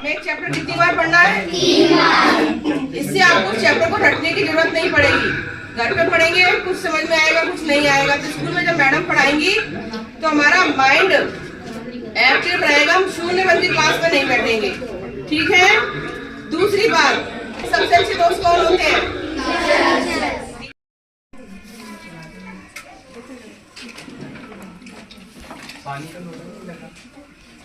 हमें एक चैप्टर कितनी बार पढ़ना है? 3 बार। इससे आपको चैप्टर को रटने की जरूरत नहीं पड़ेगी। घर पे पढ़ेंगे, कुछ समझ में आएगा, कुछ नहीं आएगा। तो स्कूल में जब मैडम पढ़ाएंगी तो हमारा माइंड एक्टिव रहेगा, हम शून्यबंदी क्लास में नहीं बैठेंगे। ठीक है। दूसरी बात, सबसे अच्छे दोस्त कौन होते हैं?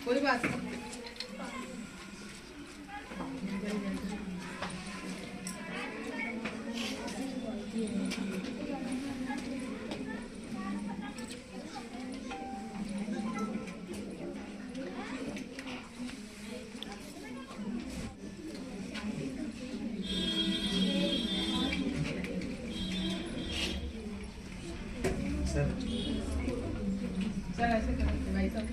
कोई बात नहीं। सर ऐसे करेंगे भाई साहब।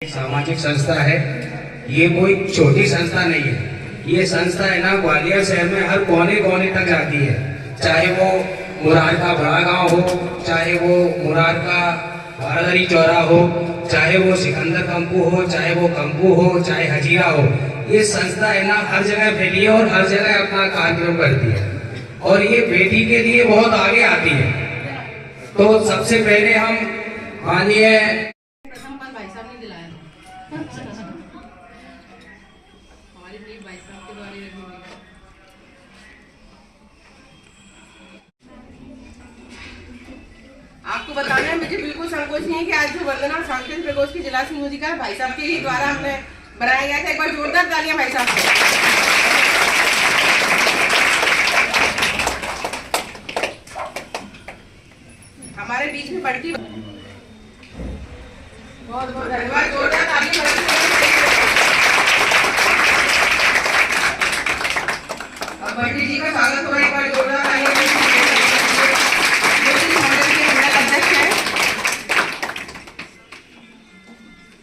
सामाजिक संस्था है, ये कोई छोटी संस्था नहीं है। ये संस्था है ना, ग्वालियर शहर में हर कोने कोने तक जाती है। चाहे वो मुरार का बड़ा गांव हो, चाहे वो मुरार का भारदरी चौरा हो, चाहे वो सिकंदर कंपू हो, चाहे वो कंपू हो, चाहे हजीरा हो। ये संस्था है ना हर जगह फैली है और हर जगह अपना कार्यक्रम करती है और ये बेटी के लिए बहुत आगे आती है। तो सबसे पहले हम माननीय भाई साहब ने दिलाया हमारे प्लीज भाई साहब के द्वारा रखेंगे। आपको बताना है, मुझे बिल्कुल संकोच नहीं है कि आज जो वंदना सांस्कृतिक प्रकोष्ठ की जिला समूह का भाई साहब के ही द्वारा हमने बनाया गया था। एक बार जोरदार तालियां भाई साहब को। हमारे बीच में बढ़ती बहुत बहुत धन्यवाद। जोरदार तालियां। अब बंटी जी का स्वागत हो रहा है, एक बार जोरदार तालियां। अध्यक्ष है।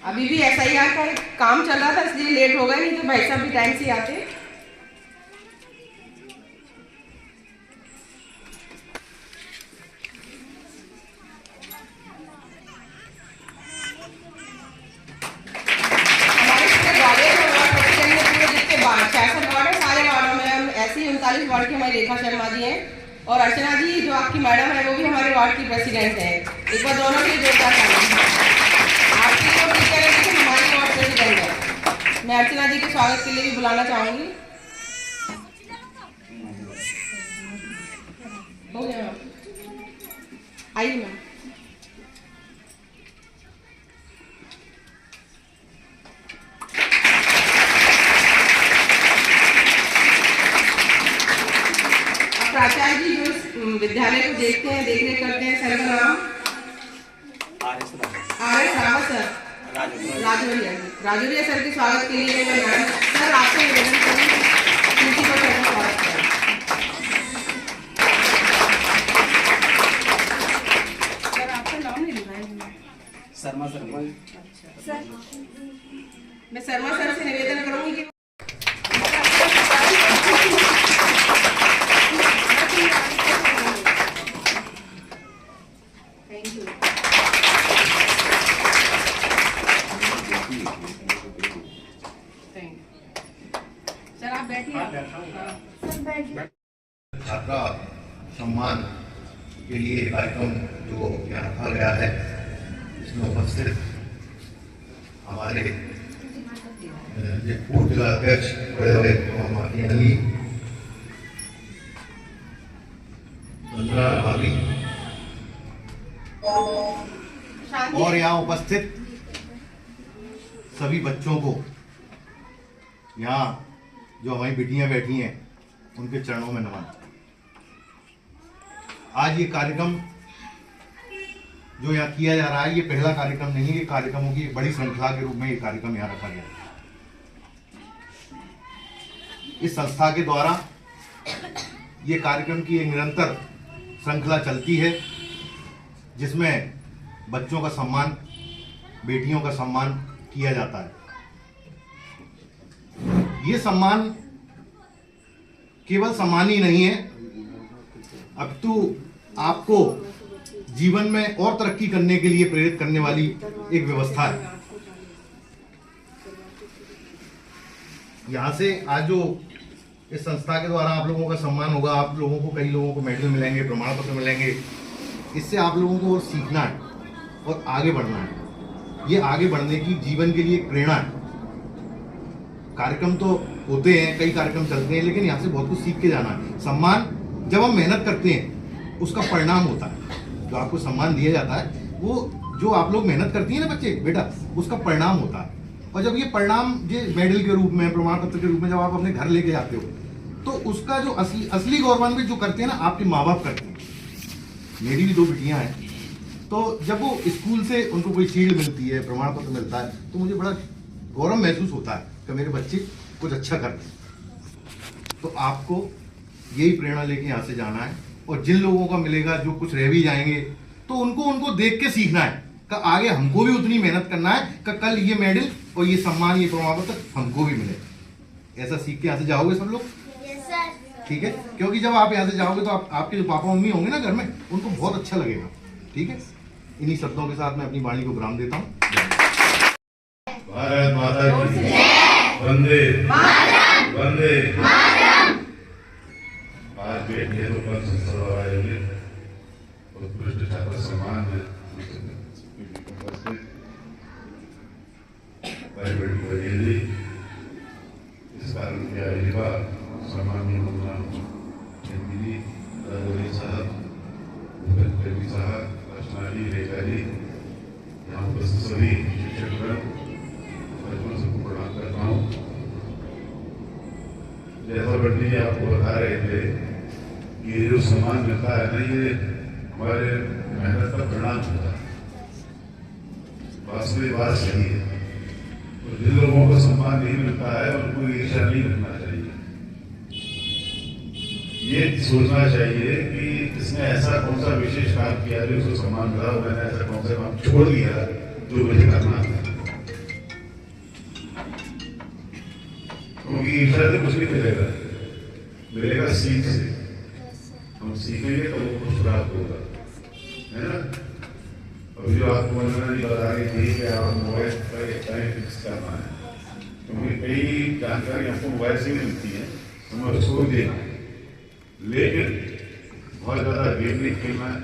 अभी भी SIR का काम चल रहा था इसलिए लेट हो गए, नहीं तो भाई साहब भी टाइम से आते। ऐसे ही 39 वार्ड की हमारी रेखा शर्मा जी हैं और अर्चना जी जो आपकी मैडम है वो भी हमारे वार्ड की प्रेसिडेंट है। एक बार दोनों के जोरदार तालियां। आपकी जो टीचर है लेकिन हमारी वार्ड प्रेसिडेंट है। मैं अर्चना जी के स्वागत के लिए भी बुलाना चाहूंगी। हो गया, आइए मैम। प्राचार्य जी जो विद्यालय को देखते हैं, देख रेख करते हैं, सर का नाम RS Rawat sir, Rajouria sir के स्वागत के लिए मैं सर आपसे निवेदन करूंगी प्रिंसिपल सर का स्वागत करें। सर आपका नाम नहीं लिखा है। शर्मा सर। अच्छा सर, मैं शर्मा सर से निवेदन करूंगी कि सर आप बैठिए। छात्रा सम्मान के लिए कार्यक्रम जो यहाँ रखा गया है, इसमें उपस्थित हमारे पूर्व जिला अध्यक्ष अली भाभी और यहाँ उपस्थित सभी बच्चों को, यहाँ जो हमारी बेटियां बैठी हैं उनके चरणों में नमन। आज ये कार्यक्रम जो यहाँ किया जा रहा है, ये पहला कार्यक्रम नहीं है, ये कार्यक्रमों की बड़ी श्रृंखला के रूप में ये कार्यक्रम यहाँ रखा गया है। इस संस्था के द्वारा ये कार्यक्रम की एक निरंतर श्रृंखला चलती है जिसमें बच्चों का सम्मान, बेटियों का सम्मान किया जाता है। ये सम्मान केवल सम्मान ही नहीं है, अपितु आपको जीवन में और तरक्की करने के लिए प्रेरित करने वाली एक व्यवस्था है। यहाँ से आज जो इस संस्था के द्वारा आप लोगों का सम्मान होगा, आप लोगों को, कई लोगों को मेडल मिलेंगे, प्रमाण पत्र मिलेंगे, इससे आप लोगों को और सीखना है और आगे बढ़ना है। ये आगे बढ़ने की जीवन के लिए एक प्रेरणा है। कार्यक्रम तो होते हैं, कई कार्यक्रम चलते हैं, लेकिन यहाँ से बहुत कुछ सीख के जाना है। सम्मान जब हम मेहनत करते हैं उसका परिणाम होता है। जो आपको सम्मान दिया जाता है वो जो आप लोग मेहनत करती है ना बच्चे, बेटा, उसका परिणाम होता है। और जब ये परिणाम ये मेडल के रूप में, प्रमाण पत्र के रूप में जब आप अपने घर लेके जाते हो, तो उसका जो असली गौरवान्वित जो करते हैं ना, आपके माँ बाप करते हैं। मेरी भी 2 बिटियां हैं, तो जब वो स्कूल से उनको कोई शील्ड मिलती है, प्रमाण पत्र मिलता है, तो मुझे बड़ा गौरव महसूस होता है कि मेरे बच्चे कुछ अच्छा करते हैं। तो आपको यही प्रेरणा लेके यहाँ से जाना है, और जिन लोगों का मिलेगा, जो कुछ रह भी जाएंगे, तो उनको देख के सीखना है कि आगे हमको भी उतनी मेहनत करना है कि कल ये मेडल और ये सम्मान, ये प्रमाण पत्र हमको भी मिले। ऐसा सीख के यहाँ से जाओगे सब लोग? ठीक है, क्योंकि जब आप यहाँ से जाओगे तो आपके जो पापा मम्मी होंगे ना घर में, उनको बहुत अच्छा लगेगा। ठीक है, इन्हीं शब्दों के साथ मैं अपनी वाणी को विराम देता हूँ। भारत माता की वंदे वंदे। आज बेटियां तो पंच संस्था आएंगे, उत्कृष्ट छात्र सम्मान में बेटी बघेली इस कारण की आजीवा सम्मानीय मुन्ना हिंदी रंगोली साहब, भूपेंद्र साहब, रचना जी, रेखा जी, यहाँ उपस्थित सभी शिक्षक बचपन सबको प्रणाम करता हूँ। जैसा बंटी जी आपको बता रहे थे कि ये जो सम्मान मिलता है ना, ये हमारे मेहनत का परिणाम होता है। वास्तविक बात सही है। तो जिन लोगों को सम्मान नहीं मिलता है उनको ईर्ष्या नहीं रखना चाहिए। ये सोचना चाहिए कि इसने ऐसा कौन सा विशेष काम किया जो उसको सम्मान मिला, मैंने ऐसा कौन सा काम छोड़ दिया जो मुझे करना था। क्योंकि ईर्ष्या से कुछ नहीं मिलेगा सीख से। हम सीखेंगे तो वो कुछ प्राप्त होगा, है ना। अभी जो आपको वंदना जी बता रही थी कि आप मोबाइल पर एक टाइम फिक्स करना है, क्योंकि कई जानकारी आपको मोबाइल से भी मिलती है, हमें उसको देना है, लेकिन बहुत ज़्यादा गेम नहीं खेलना है।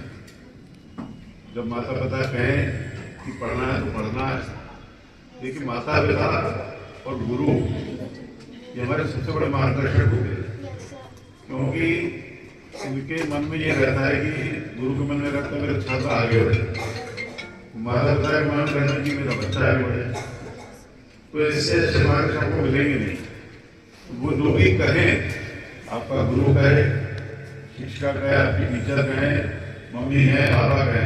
जब माता पिता कहें कि पढ़ना है तो पढ़ना है, लेकिन माता पिता और गुरु ये हमारे सबसे बड़े मार्गदर्शक होते हैं। क्योंकि इनके मन में ये रहता है कि गुरु के मन में रहता है मेरे छात्र आगे बढ़े, माता पिता का मन रहता है कि मेरा बच्चा आगे बढ़े। तो इससे अच्छे मार्ग आपको मिलेंगे नहीं। वो जो भी कहें, आपका गुरु कहे, शिक्षिका कहे, आपकी टीचर कहे, मम्मी है, पापा कहे,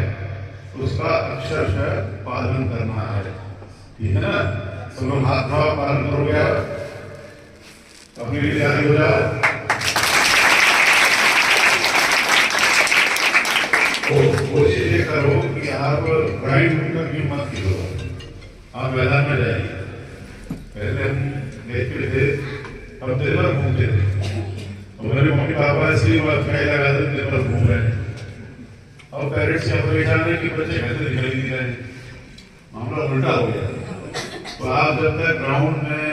उसका अक्षरशः पालन करना है। ठीक है ना, सब लोग हाथ भाव पालन करोगे, अपने लिए आगे हो जाओ। कोशिश ये करो कि आप ग्राइंड होकर की मत कीजिए, आप मैदान में जाइए। पहले हम देखते थे, हम दिन भर घूमते थे, हमारे मम्मी पापा इसलिए वाई लगाते थे, दिन भर घूम रहे हैं। और पेरेंट्स यहाँ परेशान है कि बच्चे घर से निकल नहीं रहे, मामला उल्टा हो गया। तो आप जब तक ग्राउंड में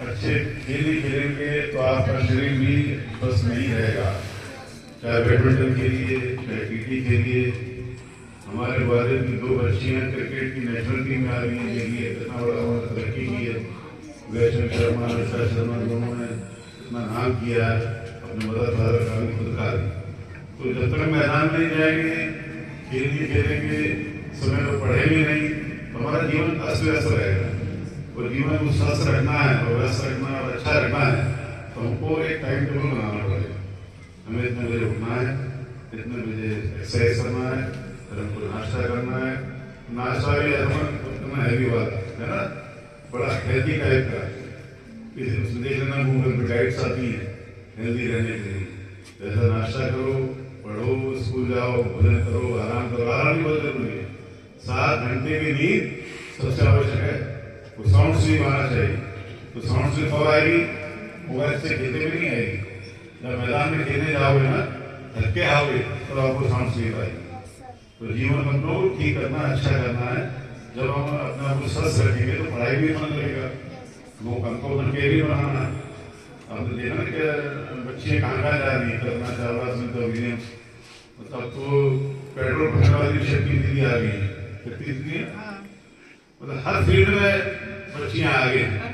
अच्छे खेलेंगे तो आपका शरीर भी स्वस्थ नहीं रहेगा। चाहे बैडमिंटन खेलिए, चाहे टीटी खेलिए। हमारे बारे की 2 बच्चियां क्रिकेट की नेशनल टीम में आ रही हैं, देखिए इतना बड़ा उन्होंने तरक्की की है। वैष्णव शर्मा, ऋषा शर्मा दोनों ने इतना नाम किया है, अपने मदर फादर का भी खुद का। तो जब तक मैदान नहीं जाएंगे, खेलेंगे, समय में पढ़ेंगे नहीं, तो हमारा जीवन अस्त व्यस्त रहेगा। और जीवन को स्वस्थ रखना है और व्यस्त रखना और अच्छा रखना है, तो हमको एक टाइम टेबल बनाना पड़ेगा। हमें इतने बजे उठना है, इतने बजे एक्सरसाइज करना है, फिर हमको नाश्ता करना है। नाश्ता भी इतना हैवी वाला है ना, बड़ा हेल्दी टाइप का। किसी देखना गूगल पे डाइट्स आती है हेल्दी रहने के लिए। जैसा नाश्ता करो, पढ़ो, स्कूल जाओ, भोजन करो, आराम करो। आराम भी बहुत जरूरी है। 7 घंटे की नींद सबसे आवश्यक है। तो साउंड स्लीप आना चाहिए। तो साउंड स्लीप कब आएगी? मोबाइल से खेलते में नहीं आएगी। जब मैदान में खेलने जाओगे ना, थके आओगे, तो आपको साउंड स्लीप आएगी। तो जीवन अपनों को ठीक करना, अच्छा करना है। जब हम अपने आप को स्वस्थ रखेंगे तो पढ़ाई भी मन लगेगा, वो हमको मन के भी बनाना है। अब तो देखना कि बच्चियाँ कहाँ जा रही है, करना चाहवा सुनता विलियम्स, मतलब तो पेट्रोल भरने वाली शक्ति दीदी आ गई है, शक्ति दीदी है, मतलब हर फील्ड में बच्चियाँ आ गई हैं।